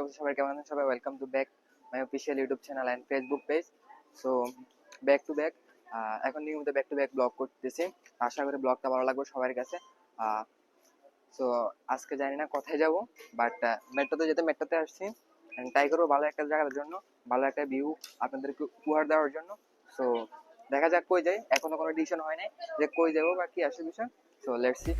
অবস্থা সবাই কেমন আছেন? সবাই welcome to back my official YouTube channel and Facebook page. So back to back এখন নিয়মিত ব্যাক টু ব্যাক ব্লগ করতেছি। আশা করি ব্লগটা ভালো লাগবে সবার কাছে। সো আজকে জানি না কোথায় যাব, বাট মেট্রোতে আসছি। ট্রাই করবো ভালো একটা জায়গার জন্য, ভালো একটা ভিউ আপনাদেরকে উপহার দেওয়ার জন্য। সো দেখা যাক কই যাই, এখনো কোনো ডিসিশন হয় নাই যে কই যাবো বা কি আসে বিষয়। So let's C.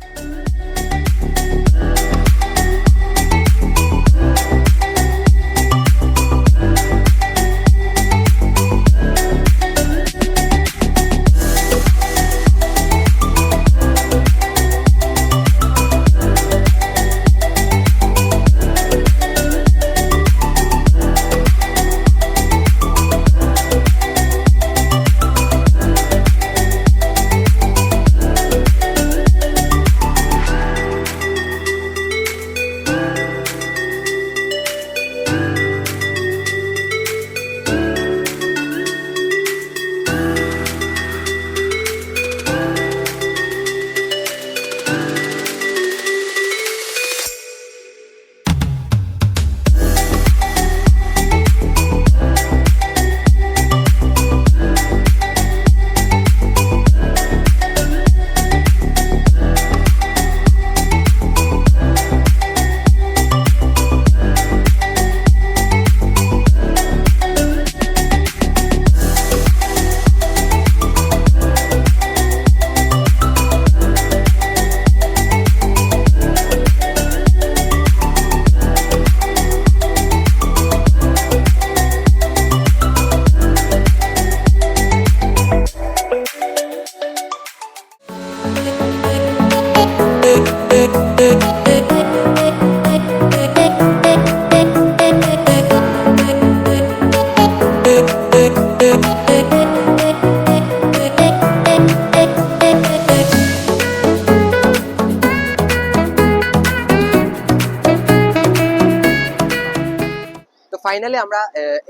তো ফাইনালি আমরা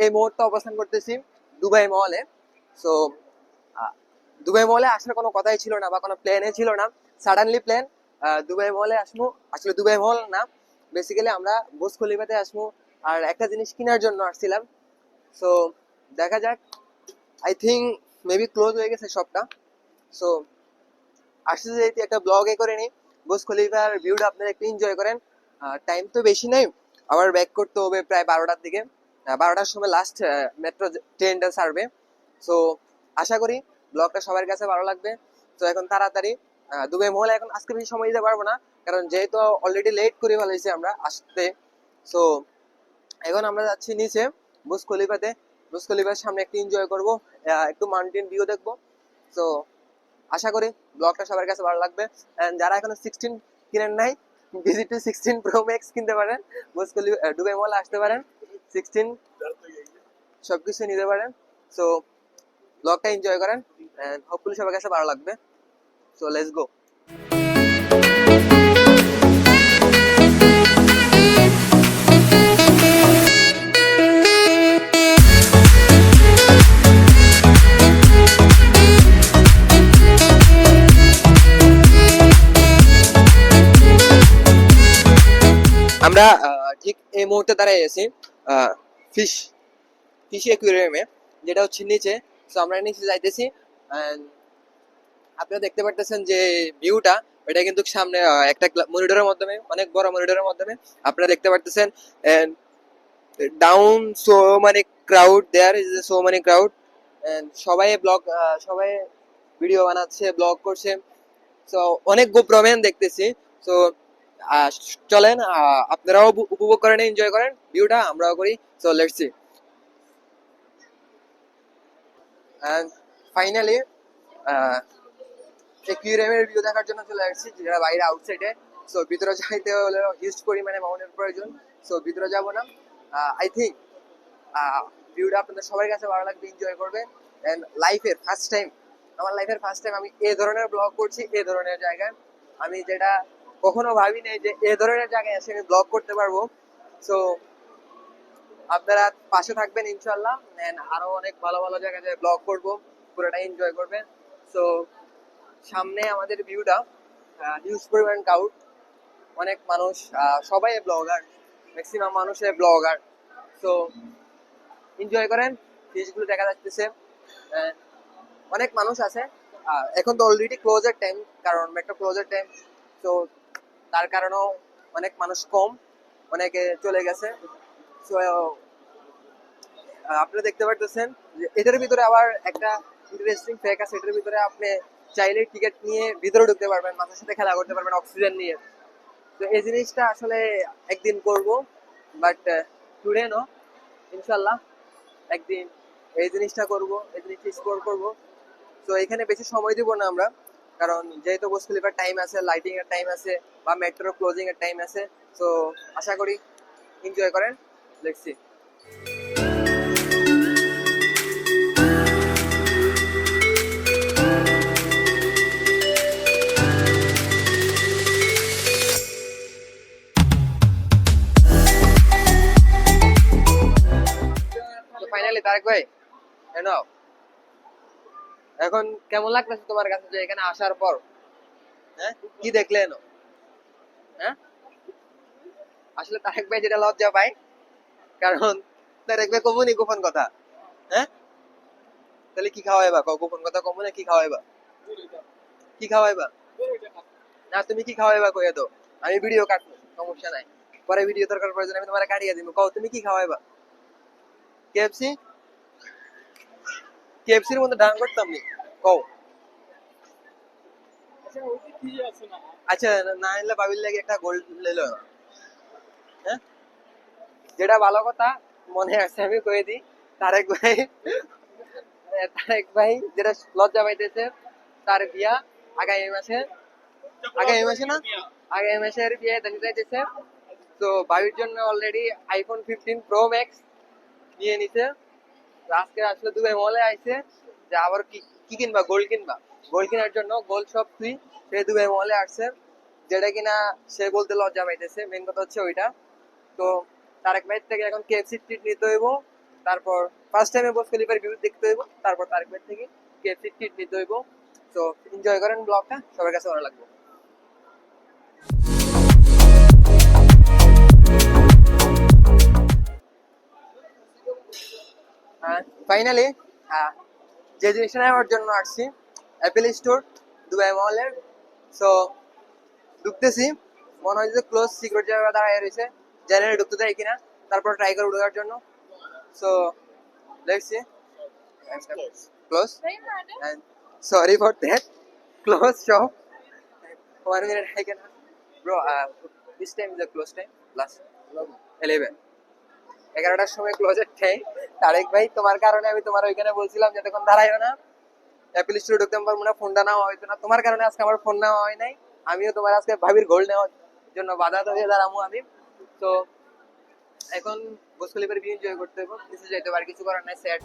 এই মুহূর্তে অবস্থান করতেছি দুবাই মলে। সো দুবাই মলে আসার কোনো কথাই ছিল না বা কোনো প্ল্যানে ছিল না, সাডেনলি প্ল্যান দুবাই মলে আসবো। আসলে দুবাই মল না, বেসিক্যালি আমরা বুর্জ খলিফাতে আসবো আর একটা জিনিস কেনার জন্য আসছিলাম। সো দেখা যাক, আই থিঙ্ক মেবি ক্লোজ হয়ে গেছে শপটা। সো আসতে যেহেতু একটা ব্লগ করে নিই, বুর্জ খলিফার ভিউটা আপনারা একটু এনজয় করেন। টাইম তো বেশি নেই, আবার ব্যাক করতে হবে প্রায় 12টার দিকে। 12টার সময় লাস্ট মেট্রো ট্রেনটা ছাড়বে। সো আশা করি ব্লগটা সবার কাছে ভালো লাগবে। তো এখন তাড়াতাড়ি দুবাই মহলে এখন আজকে বেশি সময় দিতে পারবো না, কারণ যেহেতু অলরেডি লেট করে ফেলেছি আমরা আসতে। সো এখন আমরা যাচ্ছি নিচে বুর্জ খলিফাতে। বুর্জ খলিফার সামনে একটু এনজয় করবো, একটু মাউন্টেন ভিউ দেখবো। সো আশা করি ব্লগটা সবার কাছে ভালো লাগবে। যারা এখনো 16 কিনেন নাই, ভিজিট টু 16 প্রো ম্যাক্স কিনতে পারেন, বুর্জ খলিফা দুবাই মলে আসতে পারেন, 16 সবকিছু নিতে পারেন। সো ব্লগটা এনজয় করেন এন্ড হোপফুলি সবার কাছে ভালো লাগবে। So let's go. আমরা ঠিক এই মুহূর্তে দাঁড়িয়ে আছি ফিশ ফিশ অ্যাকুয়ারিয়ামে, যেটা হচ্ছে নিচে। সো আমরা নিচে যাইতেছি। আপনারা দেখতে পারতেছেন যে ভিউটা, এটা কিন্তু সামনে একটা মনিটরের মাধ্যমে, অনেক বড় মনিটরের মাধ্যমে আপনারা দেখতে পারতেছেন। এন্ড ডাউন সো মানে ক্রাউড, দেয়ার ইজ সো মানে ক্রাউড। এন্ড সবাই ব্লগ, সবাই ভিডিও বানাচ্ছে, ব্লগ করছে। সো অনেক গোপ্রম্যান দেখতেছি। সো চলেন আপনারাও উপভোগ করেন, এনজয় করেন ভিউটা, আমরাও করি। So let's see. And finally অ্যাকুয়ারিয়ামের ভিউ দেখার জন্য চলে আসছি, যেটা বাইরে আউটসাইডে। সো ভিতরে যাইতে হলে হিউজ পরিমাণে মাউন্টের প্রয়োজন। সো ভিতরে যাব না। আই থিঙ্ক ভিউটা আপনাদের সবার কাছে ভালো লাগবে, এনজয় করবে। এন্ড লাইফের ফার্স্ট টাইম, আমার লাইফের ফার্স্ট টাইম আমি এ ধরনের ব্লগ করছি, এ ধরনের জায়গায়। আমি যেটা কখনো ভাবি নাই যে এ ধরনের জায়গায় এসে আমি ব্লগ করতে পারবো। সো আপনারা পাশে থাকবেন ইনশাল্লাহ, আরো অনেক ভালো ভালো জায়গায় ব্লগ করবো, পুরোটা এনজয় করবেন। সো সামনে আমাদের ভিউটা, হিউজ পরিমাণ ক্রাউড, অনেক মানুষ, সবাই ব্লগার। ম্যাক্সিমাম মানুষের ব্লগার। তো এনজয় করেন, ফিশগুলো দেখা যাচ্ছে। অনেক মানুষ আছে। এখন তো অলরেডি ক্লোজের টাইম, কারণ একটা ক্লোজের টাইম, তো তার কারণেও অনেক মানুষ কম, অনেকে চলে গেছে। তো আপনারা দেখতে পারতেছেন যে এটার ভিতরে আবার একটা ইন্টারেস্টিং ফ্যাক্ট আছে। এটার ভিতরে আপনি চাইলে টিকিট নিয়ে ভিতরে ঢুকতে পারবেন, মাছের সাথে খেলা করতে পারবেন অক্সিজেন নিয়ে। তো এই জিনিসটা আসলে একদিন করব, বাট টুডে নো, ইনশাল্লাহ একদিন এই জিনিসটা করব, এই জিনিসটা এক্সপ্লোর করব। তো এখানে বেশি সময় দিব না আমরা, কারণ যেহেতু বুর্জ খলিফার টাইম আছে, লাইটিং এর টাইম আছে, বা মেট্রো ক্লোজিং এর টাইম আছে। তো আশা করি এনজয় করেন। দেখছি ফাইনালি তারেক ভাই, এনো এখন কেমন লাগতেছে তোমার কাছে যে এখানে আসার পর? হ্যাঁ, কি দেখলে এনো? হ্যাঁ, আসলে তারেক ভাই যেটা লজ্জা পায়, কারণ তারেক ভাই কমুনি গোপন কথা। হ্যাঁ, তাহলে কি খাওয়াইবা? গোপন কথা কমু না, কি খাওয়াইবা? কি খাওয়াইবা? না, তুমি কি খাওয়াইবা কইয়া তো, আমি ভিডিও কাটবো, সমস্যা নাই। পরে ভিডিও দরকার প্রয়োজন আমি তোমার কাটিয়ে দিব। কও তুমি কি খাওয়াইবা? কেএফসি? কেএফসির মধ্যে ডান করতাম নি? কও। আচ্ছা, না এলে বাবির লাগে একটা গোল্ড লেলো। হ্যাঁ, যেটা ভালো কথা মনে আছে আমি কয়ে দিই। তারেক ভাই, তারেক ভাই যেটা লজ্জা পাইতেছে, তার বিয়া আগামী মাসে, আগামী মাসে না, আগামী মাসের বিয়ে দেখতে যাইতেছে। তো বাবির জন্য অলরেডি আইফোন 15 Pro Max নিয়ে নিছে। তো আজকে আসলে দুবাই মলে আইছে যে আবার কি কি কিনবা, গোল্ড কিনবা। গোল্ড কেনার জন্য গোল্ড শপ ফ্রি, সে দুবাই মলে আসছে, যেটা কিনা সে বলতে লজ্জা পাইতেছে। মেন কথা হচ্ছে ওইটা। তো তারেক ভাই থেকে এখন কেএফসি ট্রিট নিতে হইব, তারপর ফার্স্ট টাইমে বুর্জ খলিফার ভিউ দেখতে হইব, তারপর তারেক ভাই থেকে কেএফসি ট্রিট নিতে হইব। তো এনজয় করেন ব্লগটা, সবার কাছে ভালো লাগবে। ফাইনালি যে জিনিসটা নেওয়ার জন্য আসছি, অ্যাপেল স্টোর দুবাই মলের। সো ঢুকতেছি, মনে হয় যে ক্লোজ, সিকিউরিটি জায়গা দাঁড়ায় রয়েছে, জানি না ঢুকতে দেয় কিনা। তারপর ট্রাই করে ঢোকার জন্য। So let's C. Close, and sorry for that, close shop. 1 minute I can, bro, this time is the close time, last 11, 11টার সময় ক্লোজের টাইম। তারেক ভাই তোমার কারণে আমি তোমার ওইখানে বলছিলাম যে তখন দাঁড়াইও না, অ্যাপেল স্টোরে ঢুকতে পারবো না, ফোনটা নেওয়া হয়তো না। তোমার কারণে আজকে আমার ফোন নেওয়া হয় নাই। আমিও তোমার আজকে ভাবির গোল্ড নেওয়ার জন্য বাধা হয়ে দাঁড়াবো আমি। তো এখন বুর্জ খলিফার ভিউ এনজয় করতে হবে, কিছু যাইতে পারে, কিছু করার নাই, স্যাড।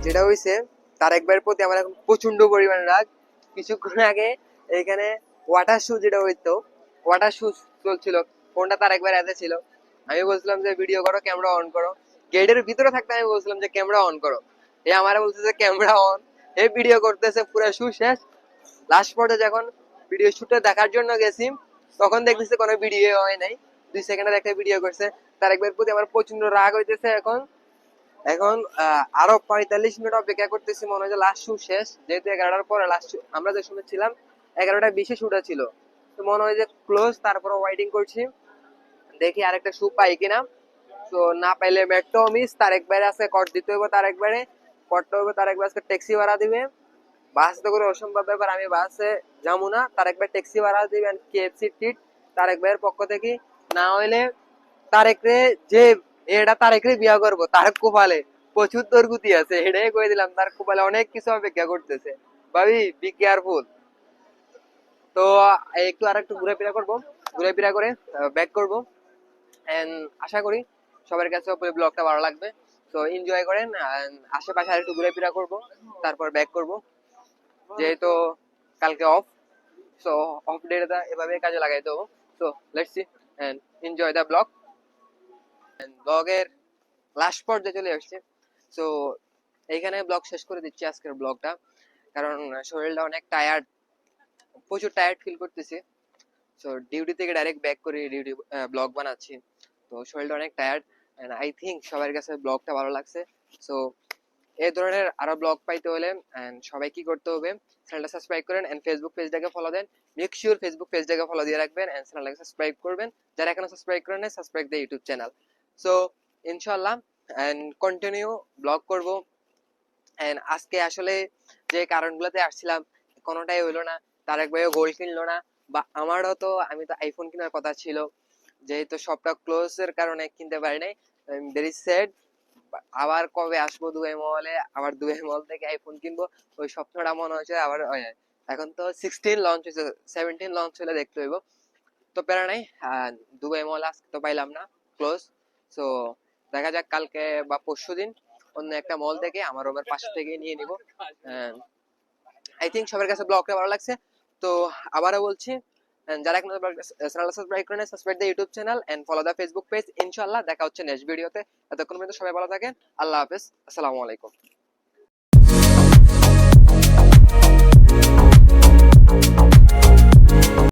যেটা হয়েছে, তারেক ভাইয়ের প্রতি আমার এখন প্রচন্ড পরিমাণ রাগ। কিছুক্ষণ আগে এখানে ওয়াটার শু, যেটা হইতো ওয়াটার শু চলছিল, ফোনটা তারেক ভাইয়ের হাতে ছিল। আমি বলছিলাম যে ভিডিও করো, ক্যামেরা অন করো। গেটের ভিতরে থাকতে আমি বলছিলাম যে ক্যামেরা অন করো, এ আমারে বলছে যে ক্যামেরা অন। এ ভিডিও করতেছে, পুরো শু শেষ। লাস্ট পর্যায়ে যখন ভিডিও শুটে দেখার জন্য গেছি, তখন দেখতেছি কোনো ভিডিও হয় নাই, 2 সেকেন্ডের একটা ভিডিও করছে। তারেক ভাইয়ের প্রতি আমার প্রচন্ড রাগ হইতেছে এখন। এখন আরো 45 মিনিট অপেক্ষা করতেছি, মনে হয় লাস্ট শুট শেষ, যেহেতু 11টার পরে লাস্ট আমরা যে সময় ছিলাম 11টা 20-এ শুট ছিল। তো মনে হয় যে ক্লোজ, তারপরে ওয়েটিং করছি, দেখি আরেকটা শু পাই কিনা। তো না পাইলে মেট্রো মিস, তারেক বাইরে আছে কট দিতে হইব, তারেক বাইরে কটতে হইব। তারেক ভাই আজকে ট্যাক্সি ভাড়া দিবে, বাস তো করে অসম্ভব ব্যাপার, আমি বাসে যাবো না। তারেক ভাই ট্যাক্সি ভাড়া দিবেন, কেএফসি ট্রিট তারেক ভাইয়ের পক্ষ থেকে। না হইলে তারেক রে, যে এটা তারেক রে বিয়া করবো, তারেক কোপালে প্রচুর দরগুতি আছে, এটাই কয়ে দিলাম, তার কপালে অনেক কিছু অপেক্ষা করতেছে। ভাবি বি কেয়ারফুল। তো একটু আর একটু ঘুরে করবো, ঘুরে করে ব্যাক করবো। এন্ড আশা করি সবার কাছে ব্লগটা ভালো লাগবে। তো এনজয় করেন, আশেপাশে আর একটু ঘুরে করবো, তারপর ব্যাক করবো, যেহেতু কালকে অফ। সো অফ ডেটা এভাবে কাজে লাগাই দেবো। So let's see and enjoy the vlog. ব্লগের লাস্ট পর্যায়ে চলে আসছে। সো এইখানে ব্লগ শেষ করে দিচ্ছি আজকের ব্লগটা, কারণ শরীরটা অনেক টায়ার্ড, প্রচুর টায়ার্ড ফিল করতেছি। সো ডিউটি থেকে ডাইরেক্ট ব্যাক করে ডিউটি ব্লগ বানাচ্ছি, তো শরীরটা অনেক টায়ার্ড। এন্ড আই থিঙ্ক সবার কাছে ব্লগটা ভালো লাগছে। সো এই ধরনের আরো ব্লগ পাইতে হলে এন্ড সবাই কি করতে হবে, চ্যানেলটা সাবস্ক্রাইব করেন এন্ড ফেসবুক পেজটাকে ফলো দেন। মেক শিওর ফেসবুক পেজটাকে ফলো দিয়ে রাখবেন এন্ড চ্যানেলটাকে সাবস্ক্রাইব করবেন যারা এখনো সাবস্ক্রাইব করেন নাই, subscribe the YouTube channel. So ইনশাআল্লাহ এন্ড কন্টিনিউ ব্লগ করব। এন্ড আজকে আসলে যে কারণগুলোতে আসছিলাম কোনোটাই হইলো না, তারেক ভাইও গোল্ড কিনলো না, বা আমারও তো, আমি তো আইফোন কেনার কথা ছিল, যেহেতু সবটা ক্লোজ এর কারণে কিনতে পারি নাই। Very sad. আবার কবে আসবো দুবাই মহলে, আবার দুবাই মহল থেকে আইফোন কিনবো, ওই স্বপ্নটা মনে হচ্ছে আবার এখন তো 16 লঞ্চ হয়েছে, 17 লঞ্চ হলে দেখতে হইব। তো প্যারা নাই, দুবাই মহল আজকে তো পাইলাম না, ক্লোজ। সো দেখা যাক কালকে বা পরশু দিন অন্য একটা মল থেকে আমার রুমের পাশ থেকে নিয়ে নিব। আই থিঙ্ক সবার কাছে ব্লগটা ভালো লাগছে। তো আবারও বলছি, যারা এখন চ্যানেল সাবস্ক্রাইব করেন, subscribe the YouTube channel and follow the Facebook page. ইনশাআল্লাহ দেখা হচ্ছে নেক্সট ভিডিওতে। এতক্ষণ পর্যন্ত সবাই ভালো থাকেন। আল্লাহ হাফেজ, আসসালামু আলাইকুম।